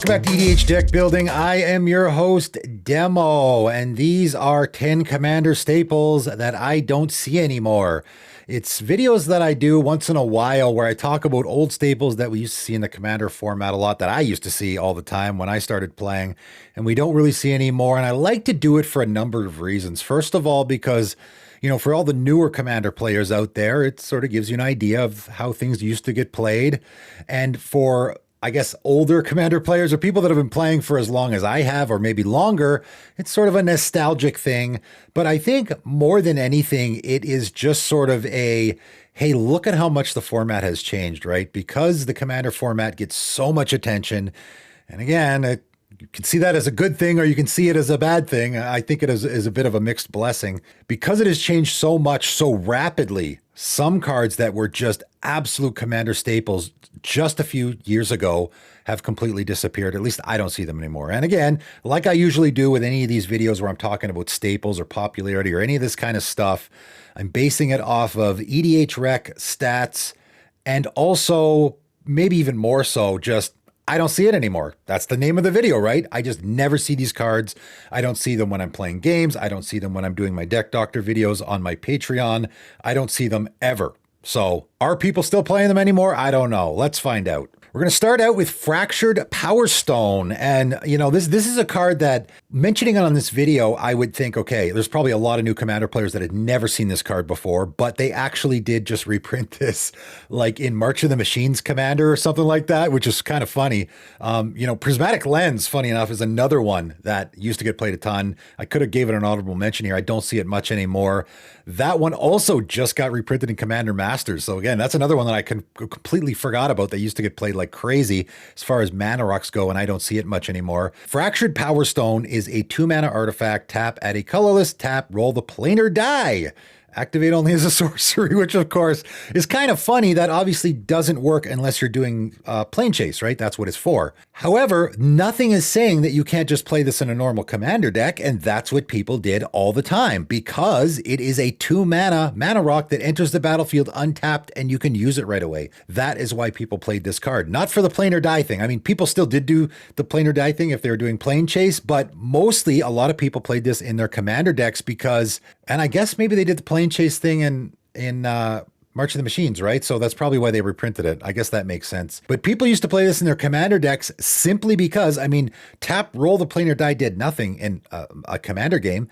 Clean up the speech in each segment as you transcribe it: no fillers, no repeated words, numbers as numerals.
welcome back to EDH Deck Building. I am your host, Demo, and these are 10 Commander staples that I don't see anymore. It's videos that I do once in a while where I talk about old staples that we used to see in the Commander format a lot, that I used to see all the time when I started playing, and we don't really see anymore. And I like to do it for a number of reasons. First of all, because for all the newer Commander players out there, it sort of gives you an idea of how things used to get played. And for, I guess, older Commander players or people that have been playing for as long as I have, or maybe longer, it's sort of a nostalgic thing. But I think more than anything, it is just sort of a, hey, look at how much the format has changed, right? Because the Commander format gets so much attention. And again, you can see that as a good thing or you can see it as a bad thing. I think it is a bit of a mixed blessing. Because it has changed so much so rapidly, some cards that were just absolute Commander staples just a few years ago have completely disappeared. At least I don't see them anymore. And again, like I usually do with any of these videos where I'm talking about staples or popularity or any of this kind of stuff, I'm basing it off of EDH Rec stats and also maybe even more so just I don't see it anymore. That's the name of the video, right? I just never see these cards. I don't see them when I'm playing games. I don't see them when I'm doing my Deck Doctor videos on my Patreon. I don't see them ever. So are people still playing them anymore? I don't know. Let's find out. We're going to start out with Fractured Powerstone. And, this is a card that, mentioning it on this video, I would think, okay, there's probably a lot of new Commander players that had never seen this card before, but they actually did just reprint this, like in March of the Machines Commander or something like that, which is kind of funny. Prismatic Lens, funny enough, is another one that used to get played a ton. I could have gave it an honorable mention here. I don't see it much anymore. That one also just got reprinted in Commander Masters. So again, that's another one that I completely forgot about that used to get played like crazy as far as mana rocks go, and I don't see it much anymore. Fractured Powerstone is a 2-mana artifact. Tap, add a colorless, tap, roll the planar die. Activate only as a sorcery, which of course is kind of funny. That obviously doesn't work unless you're doing plane chase, right? That's what it's for. However, nothing is saying that you can't just play this in a normal Commander deck, and that's what people did all the time because it is a 2-mana mana rock that enters the battlefield untapped and you can use it right away. That is why people played this card, not for the planar die thing. I mean, people still did do the planar die thing if they were doing plane chase, but mostly a lot of people played this in their Commander decks because, and I guess maybe they did the plane chase thing in March of the Machines, right? So that's probably why they reprinted it. I guess that makes sense. But people used to play this in their Commander decks simply because, tap, roll the planar die did nothing in a Commander game.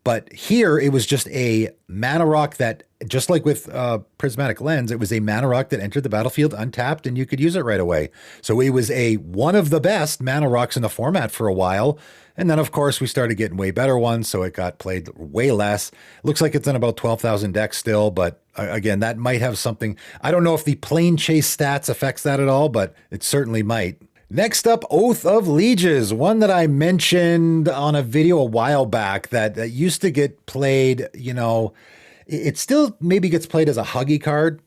But here it was just a mana rock that, just like with Prismatic Lens, it was a mana rock that entered the battlefield untapped and you could use it right away. So it was one of the best mana rocks in the format for a while. And then, of course, we started getting way better ones, so it got played way less. Looks like it's in about 12,000 decks still, but again, that might have something. I don't know if the plane chase stats affects that at all, but it certainly might. Next up, Oath of Lieges, one that I mentioned on a video a while back that used to get played, it still maybe gets played as a huggy card.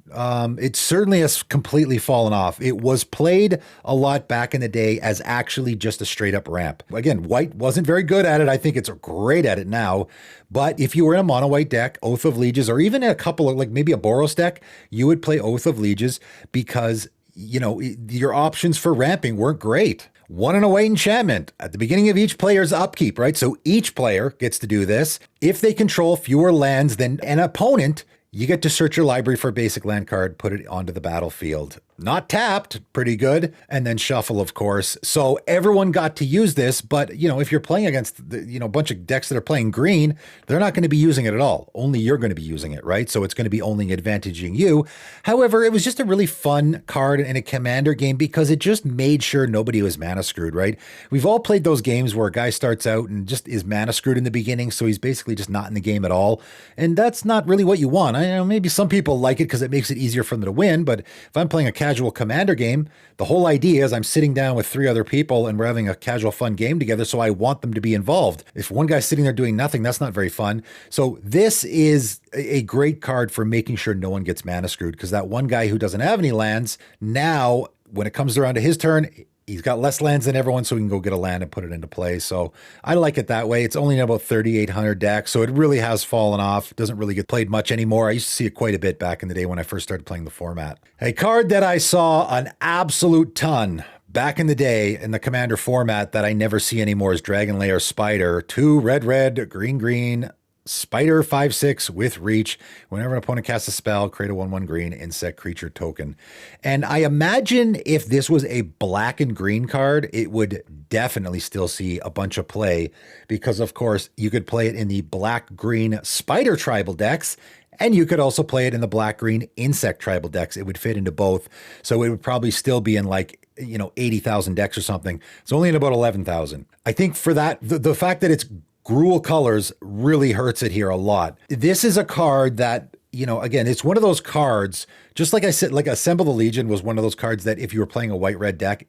It certainly has completely fallen off. It was played a lot back in the day as actually just a straight up ramp. Again, white wasn't very good at it. I think it's great at it now. But if you were in a mono white deck, Oath of Lieges, or even a couple of, like maybe a Boros deck, you would play Oath of Lieges because your options for ramping weren't great. 1 and away enchantment at the beginning of each player's upkeep, right? So each player gets to do this. If they control fewer lands than an opponent, you get to search your library for a basic land card, put it onto the battlefield. Not tapped, pretty good, and then shuffle, of course. So everyone got to use this, but if you're playing against a bunch of decks that are playing green, they're not going to be using it at all. Only you're going to be using it, right? So it's going to be only advantaging you. However, it was just a really fun card in a Commander game because it just made sure nobody was mana screwed, right? We've all played those games where a guy starts out and just is mana screwed in the beginning, so he's basically just not in the game at all. And that's not really what you want. I know maybe some people like it because it makes it easier for them to win, but if I'm playing a casual Commander game, the whole idea is I'm sitting down with 3 other people and we're having a casual fun game together, so I want them to be involved. If one guy's sitting there doing nothing, that's not very fun. So this is a great card for making sure no one gets mana screwed, because that one guy who doesn't have any lands, now when it comes around to his turn, he's got less lands than everyone, so he can go get a land and put it into play. So I like it that way. It's only in about 3,800 decks, so it really has fallen off. It doesn't really get played much anymore. I used to see it quite a bit back in the day when I first started playing the format. A card that I saw an absolute ton Back in the day, in the commander format that I never see anymore is Dragonlair Spider. 2 red, green, Spider 5/6 with reach. Whenever an opponent casts a spell, create a 1/1 green insect creature token. And I imagine if this was a black and green card, it would definitely still see a bunch of play because, of course, you could play it in the black-green Spider tribal decks, and you could also play it in the black-green insect tribal decks. It would fit into both. So it would probably still be in like, 80,000 decks or something. It's only in about 11,000. I think for that, the fact that it's Gruul colors really hurts it here a lot. This is a card that, again, it's one of those cards, just like I said, like Assemble the Legion was one of those cards that if you were playing a white-red deck,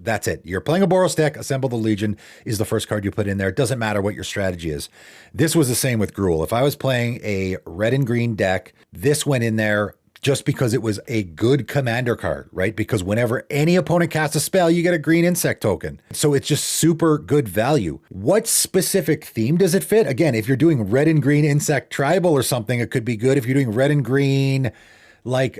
that's it. You're playing a Boros deck, Assemble the Legion is the first card you put in there. It doesn't matter what your strategy is. This was the same with Gruul. If I was playing a red and green deck, this went in there just because it was a good commander card, right? Because whenever any opponent casts a spell, you get a green insect token. So it's just super good value. What specific theme does it fit? Again, if you're doing red and green insect tribal or something, it could be good. If you're doing red and green, like,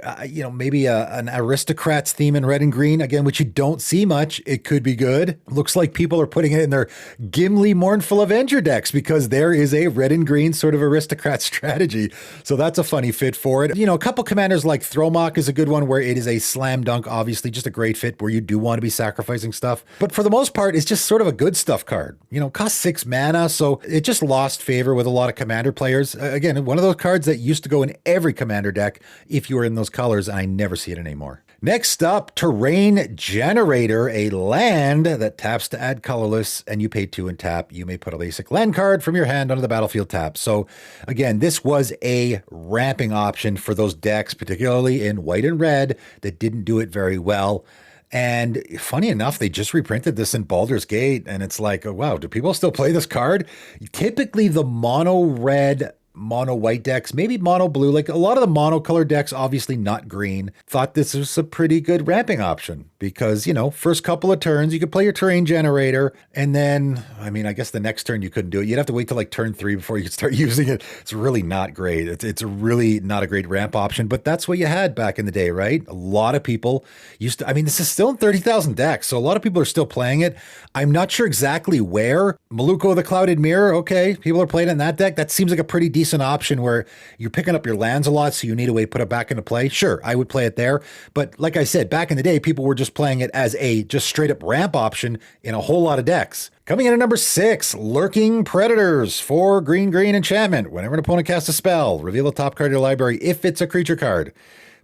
maybe an aristocrats theme in red and green, again, which you don't see much, it could be good. Looks like people are putting it in their Gimli Mournful Avenger decks because there is a red and green sort of aristocrat strategy. So that's a funny fit for it. A couple commanders like Thromok is a good one where it is a slam dunk, obviously just a great fit where you do want to be sacrificing stuff. But for the most part, it's just sort of a good stuff card. Costs 6 mana, so it just lost favor with a lot of commander players. Again, one of those cards that used to go in every commander deck if you were in those colors, and I never see it anymore. Next up, Terrain Generator, a land that taps to add colorless, and you pay 2 and tap. You may put a basic land card from your hand onto the battlefield tap. So again, this was a ramping option for those decks, particularly in white and red, that didn't do it very well. And funny enough, they just reprinted this in Baldur's Gate, and it's like, oh, wow, do people still play this card? Typically, the mono red, mono white decks, maybe mono blue, like a lot of the monocolor decks, obviously not green, thought this was a pretty good ramping option because, first couple of turns, you could play your Terrain Generator. And then, I guess the next turn you couldn't do it. You'd have to wait till like turn 3 before you could start using it. It's really not great. It's really not a great ramp option, but that's what you had back in the day, right? A lot of people used to, this is still in 30,000 decks. So a lot of people are still playing it. I'm not sure exactly where. Maluko the Clouded Mirror. Okay. People are playing in that deck. That seems like a pretty decent option where you're picking up your lands a lot, so you need a way to put it back into play. Sure, I would play it there. But like I said, back in the day, people were just playing it as a just straight up ramp option in a whole lot of decks. Coming in at number 6, Lurking Predators. 4 green enchantment. Whenever an opponent casts a spell, reveal the top card of your library if it's a creature card.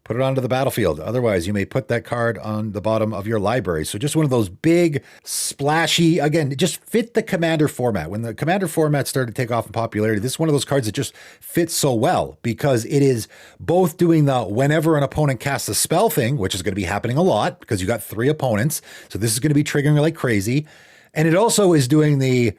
Put it onto the battlefield. Otherwise, you may put that card on the bottom of your library. So just one of those big, splashy, again, just fit the commander format. When the commander format started to take off in popularity, this is one of those cards that just fits so well because it is both doing the whenever an opponent casts a spell thing, which is going to be happening a lot because you got 3 opponents. So this is going to be triggering like crazy. And it also is doing the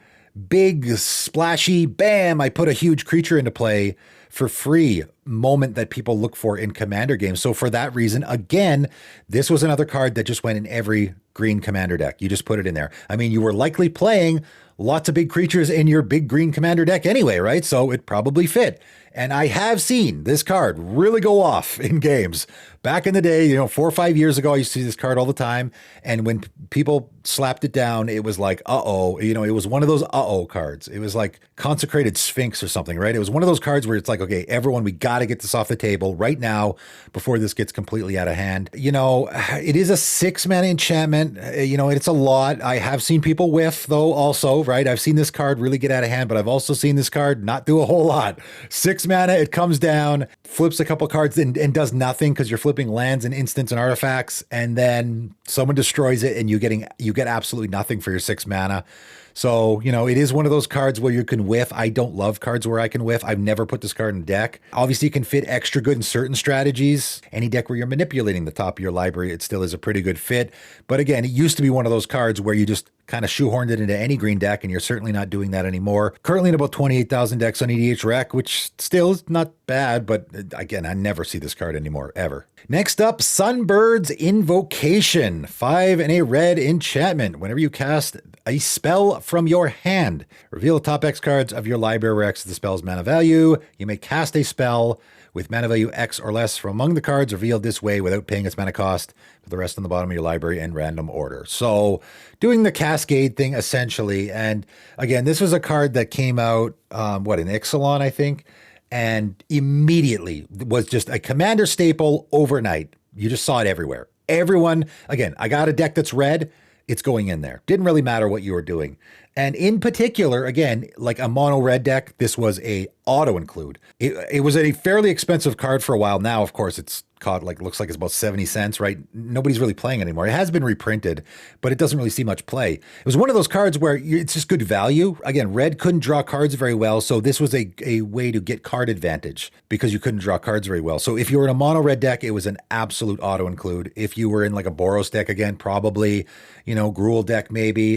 big, splashy, bam, I put a huge creature into play for free moment that people look for in commander games. So for that reason, again, this was another card that just went in every green commander deck. You just put it in there. You were likely playing lots of big creatures in your big green commander deck anyway, right? So it probably fit. And I have seen this card really go off in games. Back in the day, 4 or 5 years ago, I used to see this card all the time. And when people slapped it down, it was like, uh-oh. It was one of those uh-oh cards. It was like Consecrated Sphinx or something, right? It was one of those cards where it's like, okay, everyone, we got to get this off the table right now before this gets completely out of hand. It is a 6 mana enchantment. It's a lot. I have seen people whiff, though, also, right? I've seen this card really get out of hand, but I've also seen this card not do a whole lot. 6 mana, it comes down, flips a couple cards and does nothing because you're flipping lands and instants and artifacts, and then someone destroys it and you get absolutely nothing for your 6 mana. So, it is one of those cards where you can whiff. I don't love cards where I can whiff. I've never put this card in a deck. Obviously, you can fit extra good in certain strategies. Any deck where you're manipulating the top of your library, it still is a pretty good fit. But again, it used to be one of those cards where you just kind of shoehorned it into any green deck, and you're certainly not doing that anymore. Currently in about 28,000 decks on EDH Rec, which still is not bad, but again, I never see this card anymore, ever. Next up, Sunbird's Invocation. 5 and a red enchantment. Whenever you cast a spell from your hand, reveal the top X cards of your library where X is the spell's mana value. You may cast a spell with mana value X or less from among the cards revealed this way without paying its mana cost for the rest on the bottom of your library in random order. So doing the Cascade thing essentially. And again, this was a card that came out, in Ixalan, I think, and immediately was just a commander staple overnight. You just saw it everywhere. Everyone, again, I got a deck that's red, it's going in there. Didn't really matter what you were doing. And in particular, again, like a mono red deck, this was a auto include. It was a fairly expensive card for a while. Now, of course, it's caught looks like it's about 70 cents, right? Nobody's really playing it anymore. It has been reprinted, but it doesn't really see much play. It was one of those cards where it's just good value. Again, red couldn't draw cards very well, so this was a way to get card advantage because you couldn't draw cards very well. So if you were in a mono red deck, it was an absolute auto include. If you were in like a Boros deck, again, probably, Gruul deck maybe,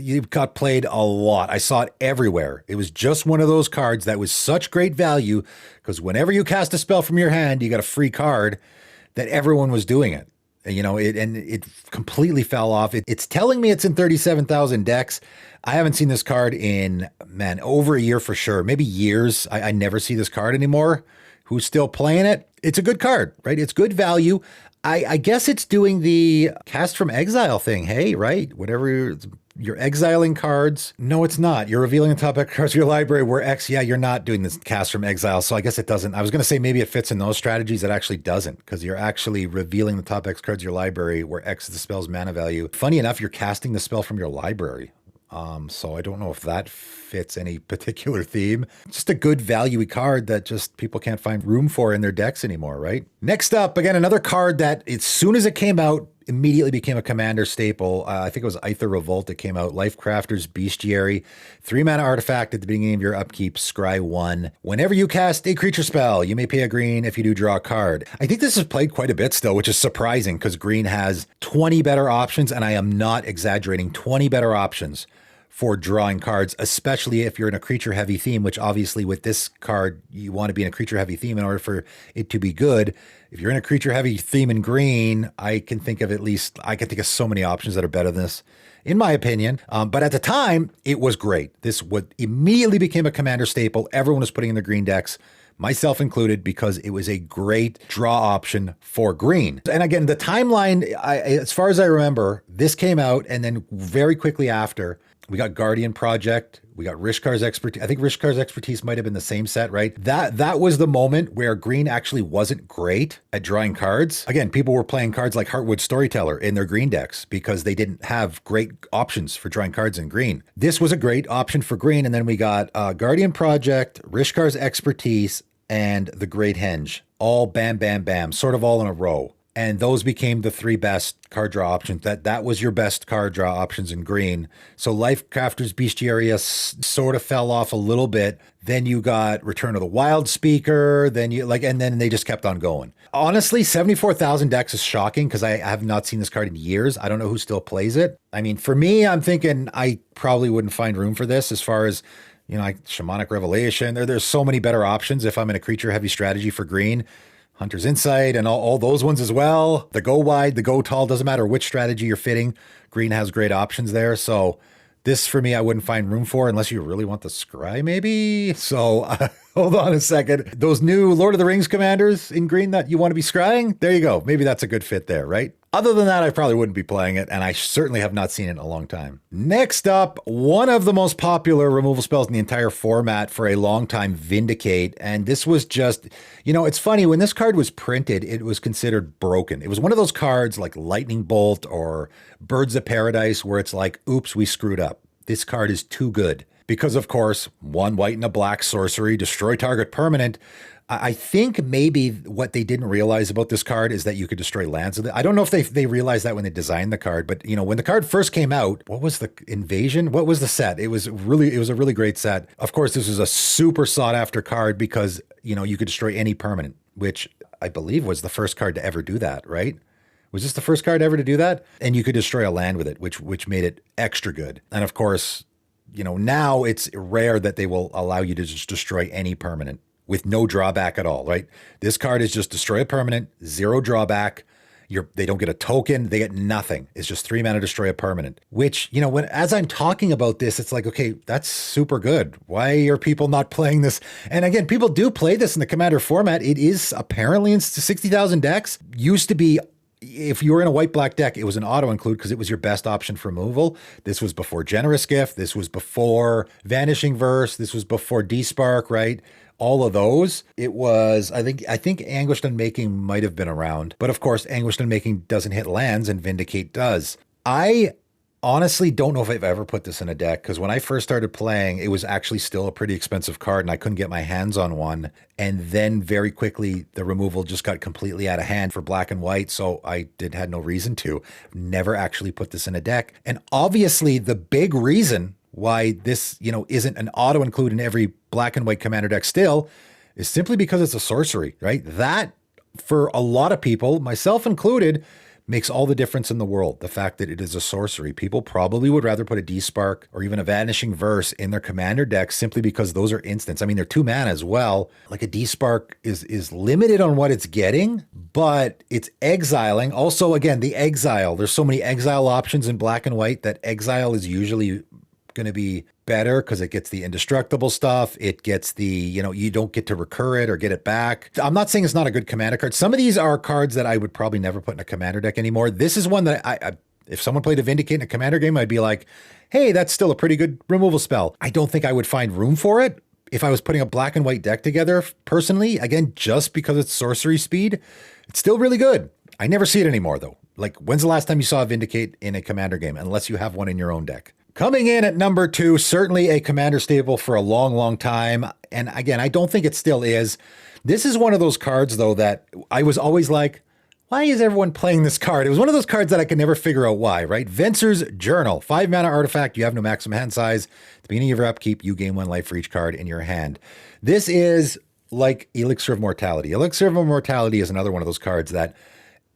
you got played a lot. I saw it everywhere. It was just one of those cards that was such great value because whenever you cast a spell from your hand, you got a free card that everyone was doing it. It completely fell off. It's telling me it's in 37,000 decks. I haven't seen this card in, over a year for sure. Maybe years. I never see this card anymore. Who's still playing it? It's a good card, right? It's good value. I guess it's doing the cast from exile thing. Hey, right? Whatever you're exiling cards. No, it's not. You're revealing the top X cards of your library where X, you're not doing this cast from exile. So I guess it doesn't. I was going to say maybe it fits in those strategies. It actually doesn't because you're actually revealing the top X cards of your library where X is the spell's mana value. Funny enough, you're casting the spell from your library. So I don't know if that fits any particular theme. Just a good value card that just people can't find room for in their decks anymore, right? Next up, again, another card that as soon as it came out, immediately became a commander staple. I think it was Aether Revolt that came out. Lifecrafter's Bestiary. 3 mana artifact at the beginning of your upkeep, scry 1. Whenever you cast a creature spell, you may pay a green if you do draw a card. I think this is played quite a bit still, which is surprising because green has 20 better options, and I am not exaggerating, 20 better options for drawing cards, especially if you're in a creature-heavy theme, which obviously with this card, you want to be in a creature-heavy theme in order for it to be good. If you're in a creature-heavy theme in green, I can think of so many options that are better than this, in my opinion. But at the time, it was great. This immediately became a commander staple. Everyone was putting in their green decks, myself included, because it was a great draw option for green. And again, the timeline, as far as I remember, this came out, and then very quickly after, we got Guardian Project. We got Rishkar's Expertise. I think Rishkar's Expertise might have been the same set, right? That was the moment where green actually wasn't great at drawing cards. Again, people were playing cards like Heartwood Storyteller in their green decks because they didn't have great options for drawing cards in green. This was a great option for green. And then we got Guardian Project, Rishkar's Expertise, and the Great Henge. All bam, bam, bam, sort of all in a row. And those became the 3 best card draw options. That was your best card draw options in green. So Lifecrafter's Bestiary sort of fell off a little bit. Then you got Return of the Wild Speaker. And then they just kept on going. Honestly, 74,000 decks is shocking because I have not seen this card in years. I don't know who still plays it. I mean, for me, I'm thinking I probably wouldn't find room for this as far as, like Shamanic Revelation. There's so many better options if I'm in a creature heavy strategy for green. Hunter's Insight and all those ones as well. The go wide, the go tall, doesn't matter which strategy you're fitting. Green has great options there. So this for me, I wouldn't find room for unless you really want the scry maybe. So hold on a second. Those new Lord of the Rings commanders in green that you want to be scrying, there you go. Maybe that's a good fit there, right? Other than that, I probably wouldn't be playing it, and I certainly have not seen it in a long time. Next up, one of the most popular removal spells in the entire format for a long time, Vindicate. And this was just, it's funny, when this card was printed, it was considered broken. It was one of those cards like Lightning Bolt or Birds of Paradise where it's like, oops, we screwed up. This card is too good. Because, of course, 1 white and a black sorcery, destroy target permanent. I think maybe what they didn't realize about this card is that you could destroy lands with it. I don't know if they realized that when they designed the card, but when the card first came out, what was the Invasion? What was the set? It was a really great set. Of course, this was a super sought after card because, you could destroy any permanent, which I believe was the first card to ever do that, right? Was this the first card ever to do that? And you could destroy a land with it, which made it extra good. And of course, now it's rare that they will allow you to just destroy any permanent with no drawback at all, right? This card is just destroy a permanent, 0 drawback. They don't get a token. They get nothing. It's just 3 mana, destroy a permanent, which, you know, as I'm talking about this, it's like, okay, that's super good. Why are people not playing this? And again, people do play this in the Commander format. It is apparently in 60,000 decks. Used to be, if you were in a white-black deck, it was an auto-include because it was your best option for removal. This was before Generous Gift. This was before Vanishing Verse. This was before Despark, right? All of those, it was, I think Anguished Unmaking might have been around. But of course, Anguished Unmaking doesn't hit lands and Vindicate does. I honestly don't know if I've ever put this in a deck, because when I first started playing, it was actually still a pretty expensive card and I couldn't get my hands on one. And then very quickly, the removal just got completely out of hand for black and white. So I had no reason to. Never actually put this in a deck. And obviously the big reason why this, you know, isn't an auto include in every black and white Commander deck still is simply because it's a sorcery, right? That, for a lot of people, myself included, makes all the difference in the world. The fact that it is a sorcery. People probably would rather put a Despark or even a Vanishing Verse in their Commander deck simply because those are instants. I mean, they're 2 mana as well. Like a Despark is limited on what it's getting, but it's exiling. Also, again, the exile. There's so many exile options in black and white that exile is usually going to be better because it gets the indestructible stuff. It gets the, you know, you don't get to recur it or get it back. I'm not saying it's not a good Commander card. Some of these are cards that I would probably never put in a Commander deck anymore. This is one that I if someone played a Vindicate in a Commander game, I'd be like, hey, that's still a pretty good removal spell. I don't think I would find room for it if I was putting a black and white deck together personally. Again, just because it's sorcery speed, it's still really good. I never see it anymore though. Like, when's the last time you saw a Vindicate in a Commander game? Unless you have one in your own deck. Coming in at number 2, certainly a Commander staple for a long, long time. And again, I don't think it still is. This is one of those cards, though, that I was always like, why is everyone playing this card? It was one of those cards that I could never figure out why, right? Venser's Journal. 5 mana artifact. You have no maximum hand size. At the beginning of your upkeep, you gain 1 life for each card in your hand. This is like Elixir of Mortality. Elixir of Mortality is another one of those cards that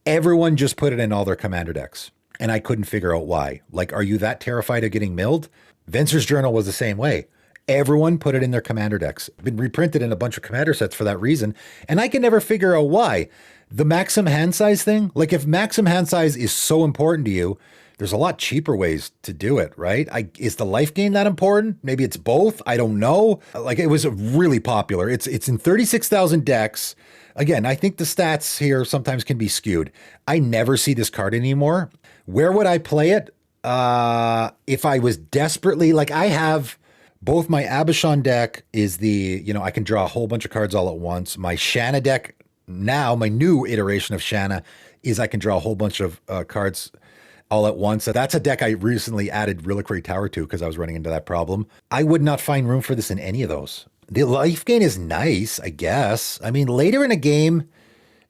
everyone just put it in all their Commander decks. And I couldn't figure out why. Like, are you that terrified of getting milled? Venser's Journal was the same way. Everyone put it in their Commander decks. Been reprinted in a bunch of Commander sets for that reason. And I can never figure out why. The maximum hand size thing, like if maximum hand size is so important to you, there's a lot cheaper ways to do it, right? Is the life gain that important? Maybe it's both. I don't know. Like, it was really popular. It's in 36,000 decks. Again, I think the stats here sometimes can be skewed. I never see this card anymore. Where would I play it? If I was desperately, like, I have both my Abishon deck is the, you know, I can draw a whole bunch of cards all at once. My Shanna deck now, my new iteration of Shanna, is I can draw a whole bunch of cards all at once. So that's a deck I recently added Reliquary Tower to because I was running into that problem. I would not find room for this in any of those. The life gain is nice, I guess. I mean, later in a game,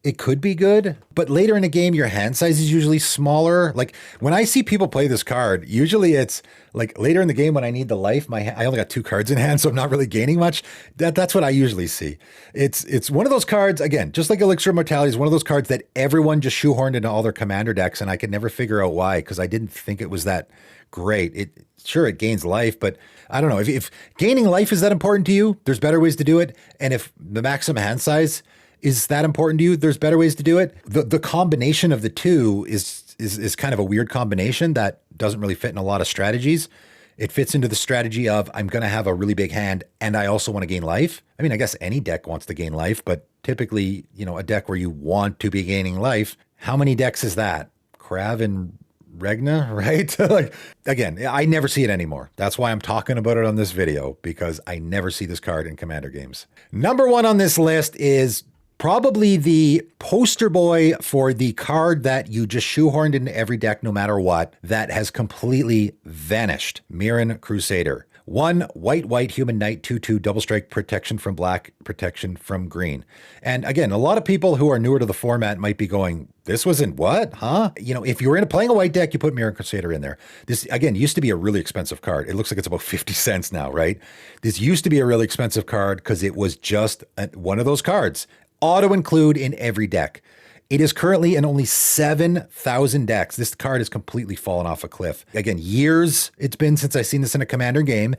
it could be good, but later in a game, your hand size is usually smaller. Like, when I see people play this card, usually it's like later in the game when I need the life, I only got 2 cards in hand, so I'm not really gaining much. That's what I usually see. It's one of those cards, again, just like Elixir of Mortality, is one of those cards that everyone just shoehorned into all their Commander decks, and I could never figure out why, because I didn't think it was that great. Sure, it gains life, but I don't know. If gaining life is that important to you, there's better ways to do it. And if the maximum hand size is that important to you, there's better ways to do it. The combination of the two is kind of a weird combination that doesn't really fit in a lot of strategies. It fits into the strategy of, I'm going to have a really big hand and I also want to gain life. I mean, I guess any deck wants to gain life, but typically, you know, a deck where you want to be gaining life, how many decks is that? Krav and Regna, right? Like, again, I never see it anymore. That's why I'm talking about it on this video, because I never see this card in Commander games. Number 1 on this list is probably the poster boy for the card that you just shoehorned into every deck no matter what, that has completely vanished. Mirran Crusader. 1 white human knight, 2/2 double strike, protection from black, protection from green. And again, a lot of people who are newer to the format might be going, this wasn't what, huh? You know, if you were playing a white deck, you put Mirran Crusader in there. This, again, used to be a really expensive card. It looks like it's about 50 cents now, right? This used to be a really expensive card because it was just one of those cards. Auto include in every deck. It is currently in only 7,000 decks. This card has completely fallen off a cliff. Again, years it's been since I've seen this in a Commander game.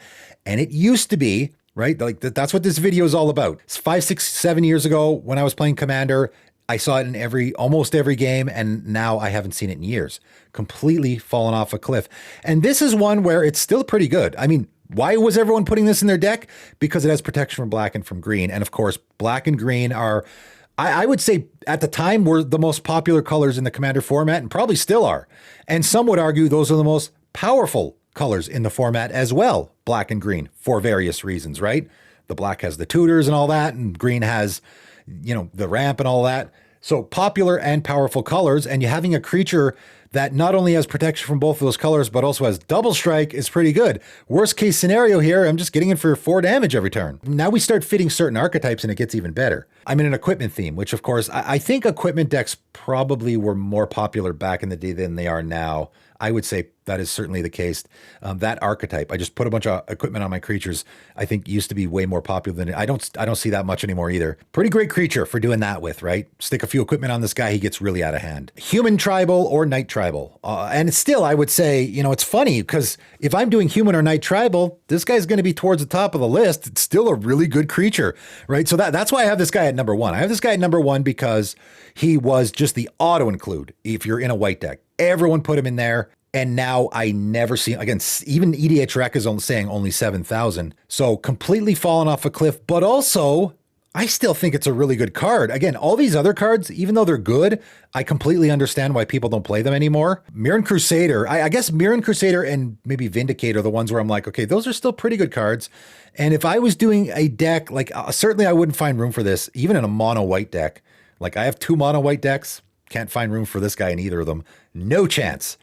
And it used to be, right? Like that's what this video is all about. It's 5, 6, 7 years ago when I was playing Commander. I saw it in almost every game, and now I haven't seen it in years. Completely fallen off a cliff. And this is one where it's still pretty good. I mean, why was everyone putting this in their deck? Because it has protection from black and from green. And of course, black and green are, I would say at the time, were the most popular colors in the Commander format, and probably still are. And some would argue those are the most powerful colors in the format as well, black and green, for various reasons, right? The black has the tutors and all that, and green has, you know, the ramp and all that. So popular and powerful colors, and you having a creature that not only has protection from both of those colors, but also has double strike is pretty good. Worst case scenario here, I'm just getting in for 4 damage every turn. Now we start fitting certain archetypes and it gets even better. I'm in an equipment theme, which of course, I think equipment decks probably were more popular back in the day than they are now. I would say that is certainly the case. That archetype, I just put a bunch of equipment on my creatures, I think used to be way more popular than it. I don't see that much anymore either. Pretty great creature for doing that with, right? Stick a few equipment on this guy, he gets really out of hand. Human tribal or night tribal. And still, I would say, you know, it's funny because if I'm doing human or night tribal, this guy's going to be towards the top of the list. It's still a really good creature, right? So that's why I have this guy at number 1. I have this guy at number 1 because he was just the auto include if you're in a white deck. Everyone put him in there. And now I never see, again, even EDH Rec is only saying only 7,000. So completely fallen off a cliff, but also I still think it's a really good card. Again, all these other cards, even though they're good, I completely understand why people don't play them anymore. Mirran Crusader, I guess Mirran Crusader and maybe Vindicate are the ones where I'm like, okay, those are still pretty good cards. And if I was doing a deck, like certainly I wouldn't find room for this, even in a mono white deck. Like I have 2 mono white decks, can't find room for this guy in either of them. No chance.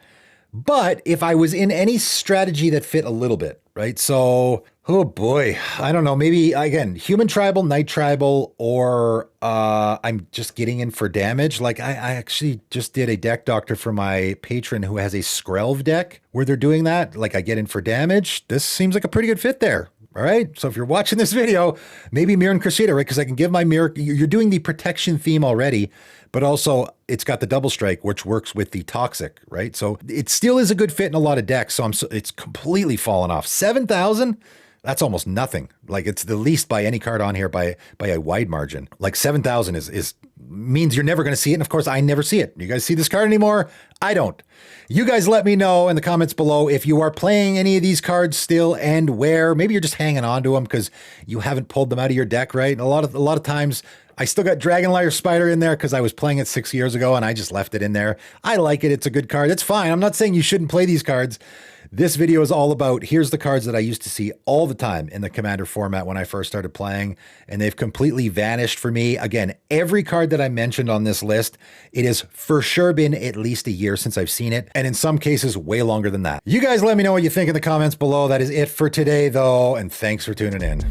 But if I was in any strategy that fit a little bit, right? So, oh boy, I don't know, maybe again, human tribal, night tribal, or I'm just getting in for damage. Like I actually just did a deck doctor for my patron who has a Skrelv deck where they're doing that. Like I get in for damage. This seems like a pretty good fit there. All right. So if you're watching this video, maybe Mirran Crusader, right? Because I can give my you're doing the protection theme already, but also it's got the double strike, which works with the toxic, right? So it still is a good fit in a lot of decks. So it's completely fallen off. 7,000. That's almost nothing. Like it's the least by any card on here by a wide margin. Like 7,000 is means you're never going to see it. And of course, I never see it. You guys see this card anymore? I don't. You guys let me know in the comments below if you are playing any of these cards still and where. Maybe you're just hanging on to them because you haven't pulled them out of your deck, right? And a lot of times I still got Dragonlair Spider in there because I was playing it 6 years ago and I just left it in there. I like it. It's a good card. It's fine. I'm not saying you shouldn't play these cards. This video is all about, here's the cards that I used to see all the time in the Commander format when I first started playing, and they've completely vanished for me. Again, every card that I mentioned on this list, it has for sure been at least a year since I've seen it, and in some cases, way longer than that. You guys let me know what you think in the comments below. That is it for today, though, and thanks for tuning in.